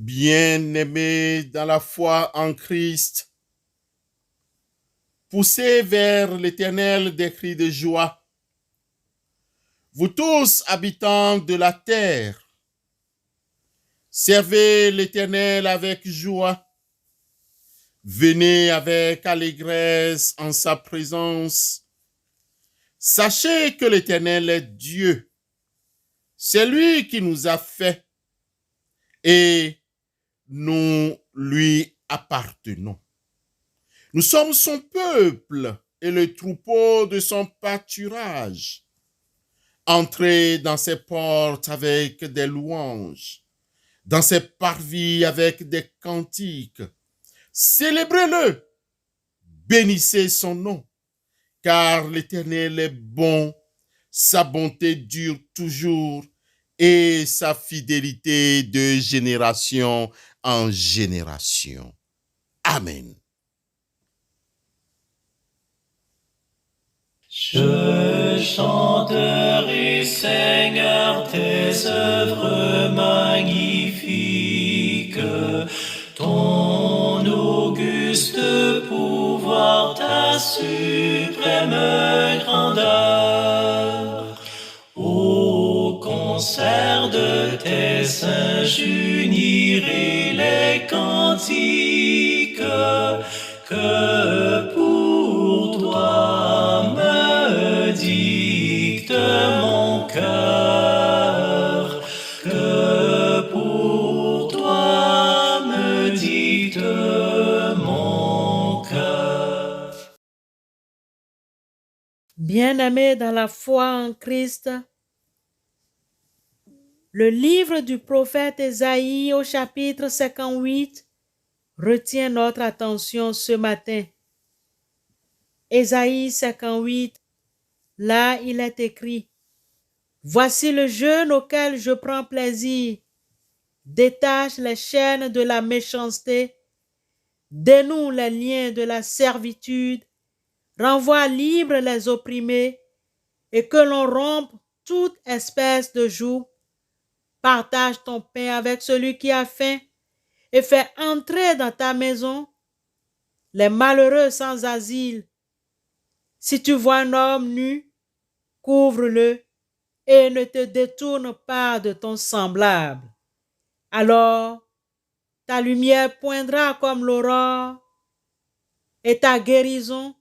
Bien-aimés dans la foi en Christ, poussez vers l'Éternel des cris de joie. Vous tous, habitants de la terre, servez l'Éternel avec joie. Venez avec allégresse en sa présence. Sachez que l'Éternel est Dieu. C'est lui qui nous a fait et nous lui appartenons. Nous sommes son peuple et le troupeau de son pâturage. Entrez dans ses portes avec des louanges, dans ses parvis avec des cantiques. Célébrez-le, bénissez son nom, car l'Éternel est bon, sa bonté dure toujours et sa fidélité de génération en génération. Amen. Je chanterai, Seigneur, tes œuvres magnifiques, ton auguste pouvoir, ta suprême grandeur. Au concert de tes saints, j'unirai les cantiques que pour toi me dicte mon cœur, que pour toi me dicte mon cœur. Bien-aimés dans la foi en Christ, le livre du prophète Ésaïe au chapitre 58 retient notre attention ce matin. Ésaïe 58, là il est écrit: Voici le jeûne auquel je prends plaisir. Détache les chaînes de la méchanceté, dénoue les liens de la servitude, renvoie libres les opprimés, et que l'on rompe toute espèce de joug. Partage ton pain avec celui qui a faim, et fais entrer dans ta maison les malheureux sans asile. Si tu vois un homme nu, couvre-le et ne te détourne pas de ton semblable. Alors, ta lumière poindra comme l'aurore et ta guérison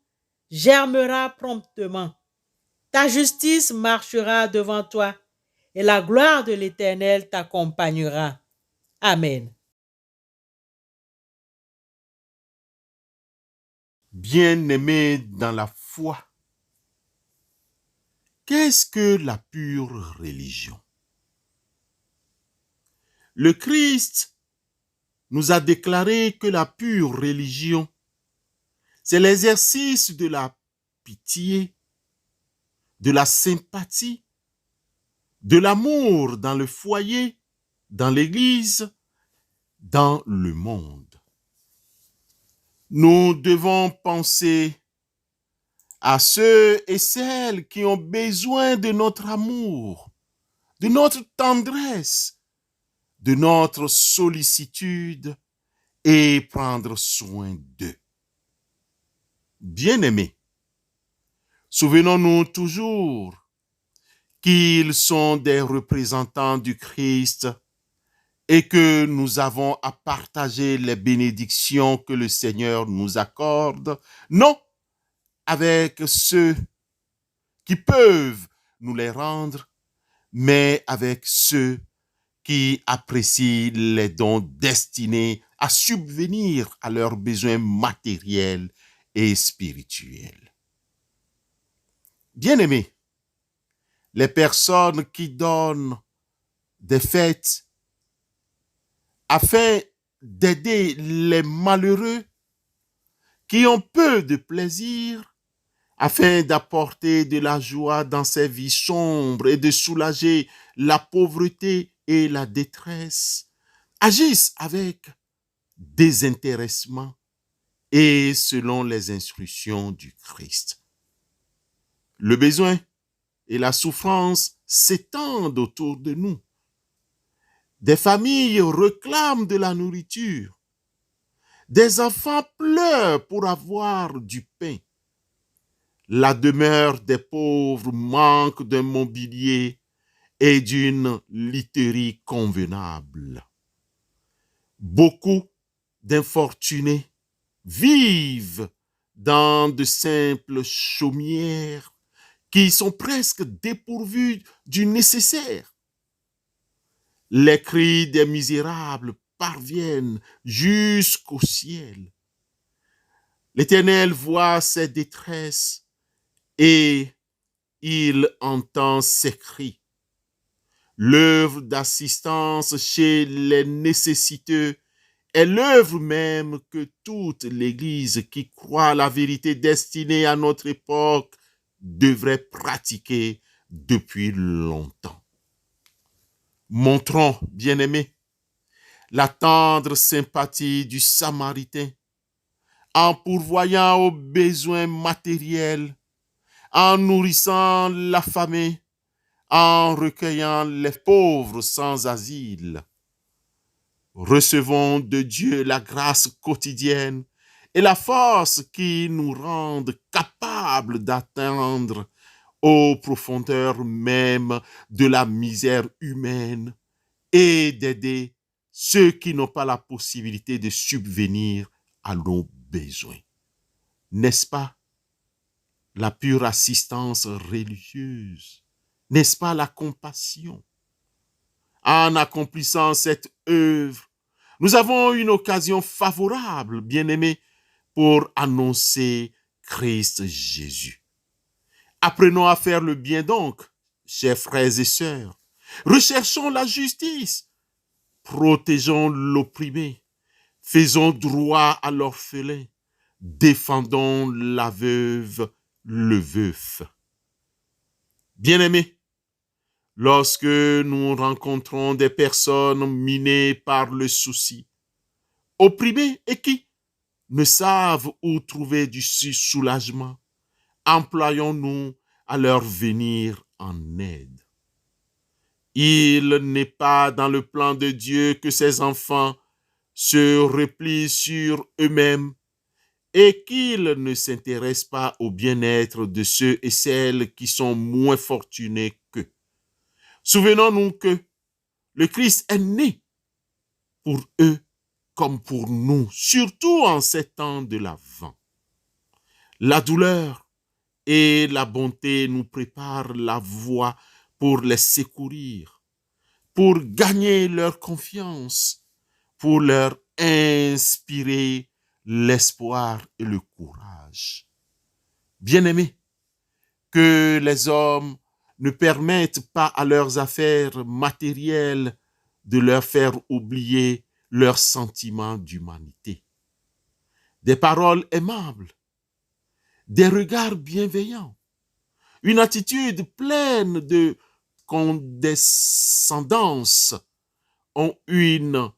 germera promptement. Ta justice marchera devant toi et la gloire de l'Éternel t'accompagnera. Amen. Bien-aimés dans la foi, qu'est-ce que la pure religion? Le Christ nous a déclaré que la pure religion, c'est l'exercice de la pitié, de la sympathie, de l'amour dans le foyer, dans l'Église, dans le monde. Nous devons penser à ceux et celles qui ont besoin de notre amour, de notre tendresse, de notre sollicitude et prendre soin d'eux. Bien-aimés, souvenons-nous toujours qu'ils sont des représentants du Christ et que nous avons à partager les bénédictions que le Seigneur nous accorde, non avec ceux qui peuvent nous les rendre, mais avec ceux qui apprécient les dons destinés à subvenir à leurs besoins matériels et spirituels. Bien-aimés, les personnes qui donnent des fêtes afin d'aider les malheureux qui ont peu de plaisir, afin d'apporter de la joie dans ces vies sombres et de soulager la pauvreté et la détresse, agissent avec désintéressement et selon les instructions du Christ. Le besoin et la souffrance s'étendent autour de nous. Des familles réclament de la nourriture. Des enfants pleurent pour avoir du pain. La demeure des pauvres manque d'un mobilier et d'une literie convenable. Beaucoup d'infortunés vivent dans de simples chaumières qui sont presque dépourvues du nécessaire. Les cris des misérables parviennent jusqu'au ciel. L'Éternel voit ces détresses et il entend ses cris. L'œuvre d'assistance chez les nécessiteux est l'œuvre même que toute l'Église qui croit à la vérité destinée à notre époque devrait pratiquer depuis longtemps. Montrons, bien-aimés, la tendre sympathie du Samaritain en pourvoyant aux besoins matériels, en nourrissant l'affamé, en recueillant les pauvres sans asile. Recevons de Dieu la grâce quotidienne et la force qui nous rendent capables d'atteindre aux profondeurs même de la misère humaine et d'aider ceux qui n'ont pas la possibilité de subvenir à nos besoins. N'est-ce pas la pure assistance religieuse? N'est-ce pas la compassion? En accomplissant cette œuvre, nous avons une occasion favorable, bien-aimés, pour annoncer Christ Jésus. Apprenons à faire le bien donc, chers frères et sœurs. Recherchons la justice. Protégeons l'opprimé. Faisons droit à l'orphelin. Défendons la veuve, le veuf. Bien-aimés, lorsque nous rencontrons des personnes minées par le souci, opprimées et qui ne savent où trouver du soulagement, employons-nous à leur venir en aide. Il n'est pas dans le plan de Dieu que ses enfants se replient sur eux-mêmes et qu'ils ne s'intéressent pas au bien-être de ceux et celles qui sont moins fortunés qu'eux. Souvenons-nous que le Christ est né pour eux comme pour nous, surtout en ces temps de l'Avent. La douleur et la bonté nous préparent la voie pour les secourir, pour gagner leur confiance, pour leur inspirer l'espoir et le courage. Bien-aimés, que les hommes ne permettent pas à leurs affaires matérielles de leur faire oublier leurs sentiments d'humanité. Des paroles aimables, des regards bienveillants, une attitude pleine de condescendance ont une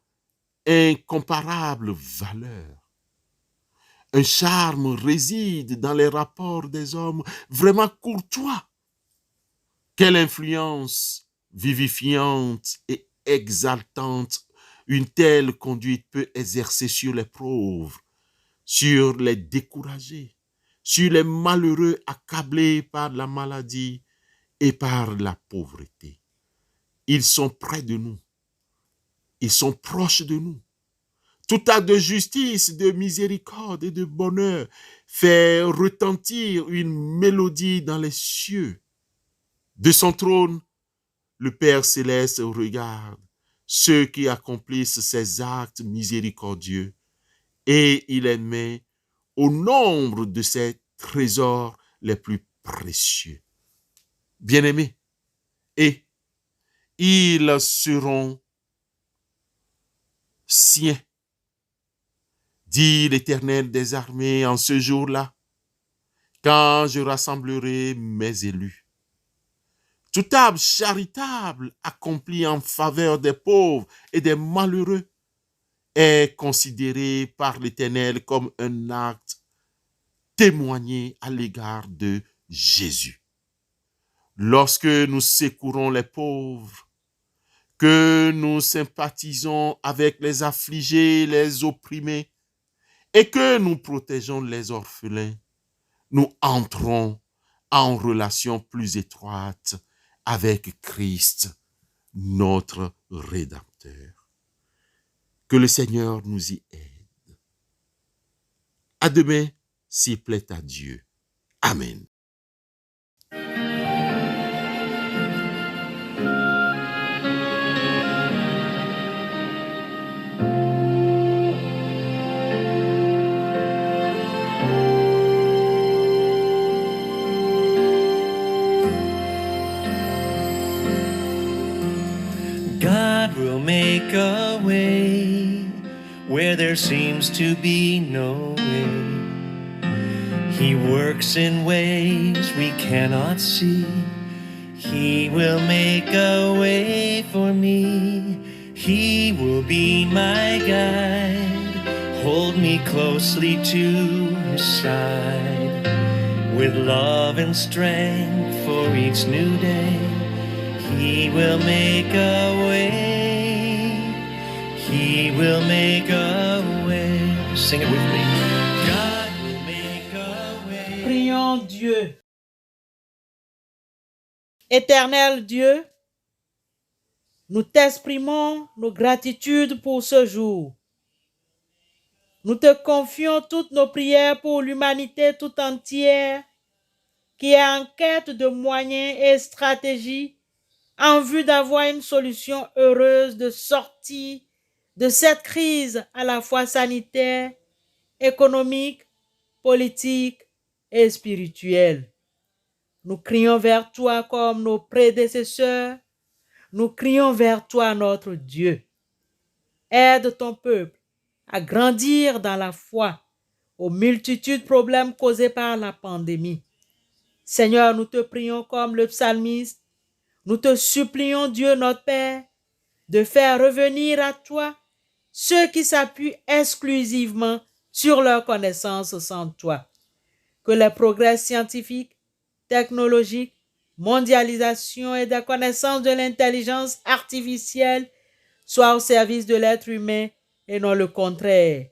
incomparable valeur. Un charme réside dans les rapports des hommes vraiment courtois. Quelle influence vivifiante et exaltante une telle conduite peut exercer sur les pauvres, sur les découragés, sur les malheureux accablés par la maladie et par la pauvreté. Ils sont près de nous. Ils sont proches de nous. Tout acte de justice, de miséricorde et de bonheur fait retentir une mélodie dans les cieux. De son trône, le Père céleste regarde ceux qui accomplissent ces actes miséricordieux et il les met au nombre de ses trésors les plus précieux. Bien-aimés, et ils seront siens, dit l'Éternel des armées en ce jour-là, quand je rassemblerai mes élus. Toute œuvre charitable accomplie en faveur des pauvres et des malheureux est considérée par l'Éternel comme un acte témoigné à l'égard de Jésus. Lorsque nous secourons les pauvres, que nous sympathisons avec les affligés, les opprimés, et que nous protégeons les orphelins, nous entrons en relation plus étroite avec Christ, notre Rédempteur. Que le Seigneur nous y aide. À demain, s'il plaît à Dieu. Amen. God will make a way where there seems to be no way. He works in ways we cannot see. He will make a way for me. He will be my guide. Hold me closely to his side. With love and strength for each new day. He will make a way. He will make a way. Sing it with me. God will make a way. Prions Dieu. Éternel Dieu, nous t'exprimons nos gratitudes pour ce jour. Nous te confions toutes nos prières pour l'humanité tout entière qui est en quête de moyens et stratégies en vue d'avoir une solution heureuse de sortie de cette crise à la fois sanitaire, économique, politique et spirituelle. Nous crions vers toi comme nos prédécesseurs. Nous crions vers toi, notre Dieu. Aide ton peuple à grandir dans la foi aux multitudes de problèmes causés par la pandémie. Seigneur, nous te prions comme le psalmiste. Nous te supplions, Dieu notre Père, de faire revenir à toi ceux qui s'appuient exclusivement sur leur connaissance sans toi. Que les progrès scientifiques, technologiques, mondialisation et des connaissances de l'intelligence artificielle soient au service de l'être humain et non le contraire.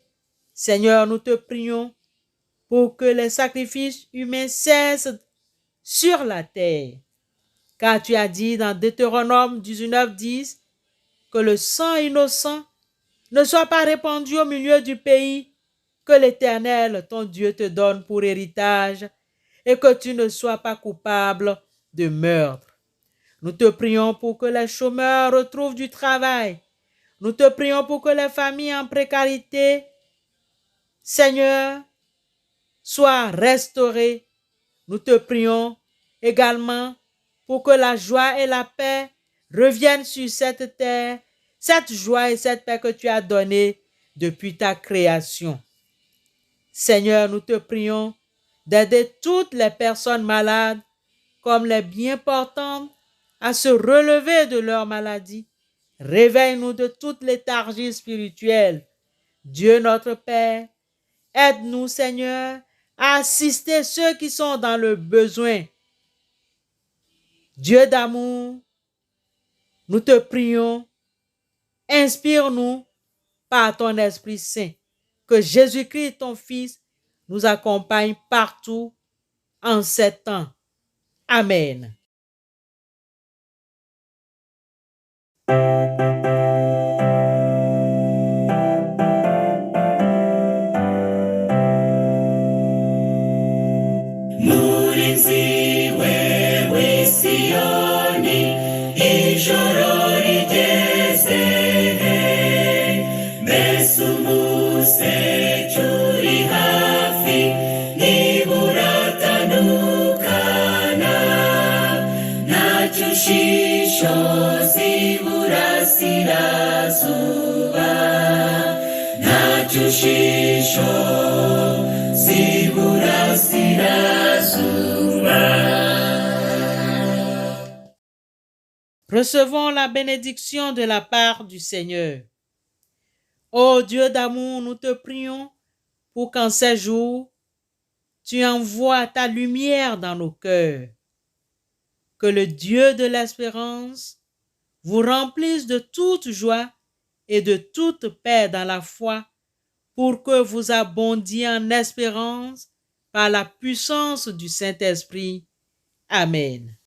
Seigneur, nous te prions pour que les sacrifices humains cessent sur la terre. Car tu as dit dans Deutéronome 19:10 que le sang innocent ne soit pas répandu au milieu du pays que l'Éternel, ton Dieu, te donne pour héritage et que tu ne sois pas coupable de meurtre. Nous te prions pour que les chômeurs retrouvent du travail. Nous te prions pour que les familles en précarité, Seigneur, soient restaurées. Nous te prions également pour que la joie et la paix reviennent sur cette terre, cette joie et cette paix que tu as donnée depuis ta création. Seigneur, nous te prions d'aider toutes les personnes malades, comme les bien portantes, à se relever de leur maladie. Réveille-nous de toute léthargie spirituelle. Dieu notre Père, aide-nous, Seigneur, à assister ceux qui sont dans le besoin. Dieu d'amour, nous te prions, inspire-nous par ton Esprit Saint, que Jésus-Christ, ton Fils, nous accompagne partout en ces temps. Amen. Murinzi wewe Sioni, ijoro rigeze, mbese umuseke uri hafi, ntiburatandukana, ntacyo ushishoza iburasirazuba, ntacyo ushishoza iburasirazuba. Recevons la bénédiction de la part du Seigneur. Ô Dieu d'amour, nous te prions pour qu'en ces jours, tu envoies ta lumière dans nos cœurs. Que le Dieu de l'espérance vous remplisse de toute joie et de toute paix dans la foi, pour que vous abondiez en espérance par la puissance du Saint-Esprit. Amen.